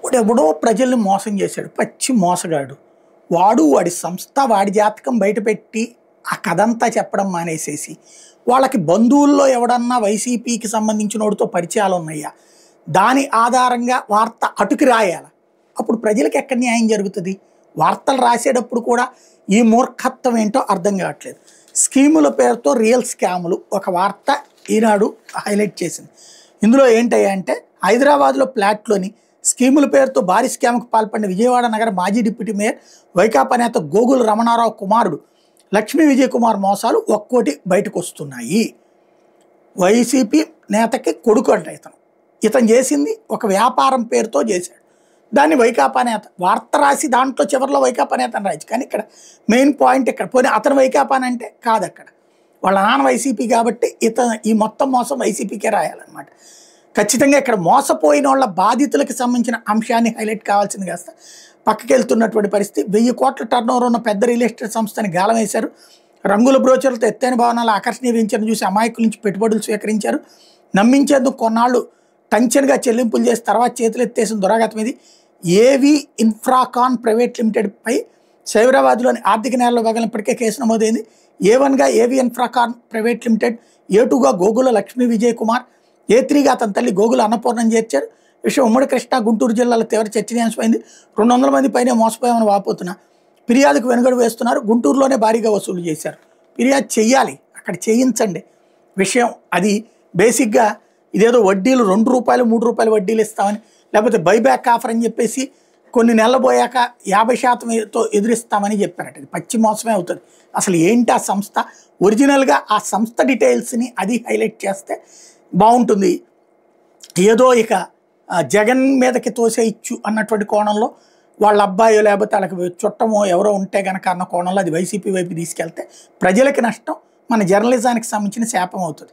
వాడెవడో ప్రజల్ని మోసం చేశాడు, పచ్చి మోసగాడు. వాడి సంస్థ వాడి జాతకం బయటపెట్టి ఆ కథంతా చెప్పడం మానేసేసి, వాళ్ళకి బంధువుల్లో ఎవడన్నా వైసీపీకి సంబంధించినోడితో పరిచయాలు ఉన్నాయా, దాని ఆధారంగా వార్త అటుకి రాయాలి. అప్పుడు ప్రజలకు ఎక్కడ న్యాయం జరుగుతుంది? వార్తలు రాసేటప్పుడు కూడా ఈ మూర్ఖత్వం ఏంటో అర్థం కావట్లేదు. స్కీముల పేరుతో రియల్ స్కాములు ఒక వార్త ఈనాడు హైలైట్ చేసింది. ఇందులో ఏంటంటే హైదరాబాద్లో ఫ్లాట్లోని స్కీముల పేరుతో భారీ స్కామ్కు పాల్పడిన విజయవాడ నగర మాజీ డిప్యూటీ మేయర్ వైకాపా నేత గోగుల రమణారావు కుమారుడు లక్ష్మీ విజయ్ కుమార్ మోసాలు ఒక్కోటి బయటకు వస్తున్నాయి. వైసీపీ నేతకి కొడుకు అంట ఇతను చేసింది ఒక వ్యాపారం పేరుతో చేశాడు. దాన్ని వైకాపా నేత వార్త రాసి దాంట్లో చివరిలో వైకాపా నేత అని రాయచ్చు. కానీ ఇక్కడ మెయిన్ పాయింట్ ఇక్కడ పోనీ అతను వైకాపానంటే కాదు, అక్కడ వాళ్ళ నాన్న వైసీపీ కాబట్టి ఈ మొత్తం మోసం వైసీపీకే రాయాలన్నమాట. ఖచ్చితంగా ఇక్కడ మోసపోయిన వాళ్ళ బాధితులకు సంబంధించిన అంశాన్ని హైలైట్ కావాల్సింది కాస్త పక్కకి వెళ్తున్నటువంటి పరిస్థితి. 1000 కోట్ల టర్నోవర్ ఉన్న పెద్ద రియల్ ఎస్టేట్ సంస్థని గాలం వేశారు. రంగుల బ్రోచర్లతో ఎత్తైన భవనాలు ఆకర్షణీకరించడం చూసి అమాయకుల నుంచి పెట్టుబడులు స్వీకరించారు. నమ్మించేందుకు కొన్నాళ్ళు టంచన్గా చెల్లింపులు చేసి తర్వాత చేతులు ఎత్తేసిన దురాగతం ఇది. ఏవి ఇన్ఫ్రాకాన్ ప్రైవేట్ లిమిటెడ్పై సైబరాబాద్లోని ఆర్థిక నేరాల భాగంలో ఇప్పటికే కేసు నమోదైంది. A1గా ఏవి ఇన్ఫ్రాకాన్ ప్రైవేట్ లిమిటెడ్, A2గా గోగుల లక్ష్మీ విజయ్ కుమార్, A3గా అతని తల్లి గోగుల అన్నపూర్ణం చేర్చారు. విషయం ఉమ్మడి కృష్ణా గుంటూరు జిల్లాలో తీవ్ర చర్చనీయాంశమైంది. 200 మంది పైనే మోసపోయామని వాపోతున్నా ఫిర్యాదుకు వెనుగడు వేస్తున్నారు. గుంటూరులోనే భారీగా వసూలు చేశారు. ఫిర్యాదు చెయ్యాలి, అక్కడ చేయించండి. విషయం అది బేసిక్గా ఇదేదో వడ్డీలు ₹2 ₹3 వడ్డీలు ఇస్తామని, లేకపోతే బైబ్యాక్ ఆఫర్ అని చెప్పేసి కొన్ని నెలలు పోయాక 50%తో ఎదురిస్తామని చెప్పారట. ఇది పచ్చి మోసమే అవుతుంది. అసలు ఏంటి ఆ సంస్థ? ఒరిజినల్గా ఆ సంస్థ డీటెయిల్స్ని అది హైలైట్ చేస్తే బాగుంటుంది. ఏదో ఇక జగన్ మీదకి తోసేయచ్చు అన్నటువంటి కోణంలో వాళ్ళ అబ్బాయో లేకపోతే వాళ్ళకి చుట్టమో ఎవరో ఉంటే కనుక అన్న కోణంలో అది వైసీపీ వైపు తీసుకెళ్తే ప్రజలకి నష్టం, మన జర్నలిజానికి సంబంధించిన శాపం అవుతుంది.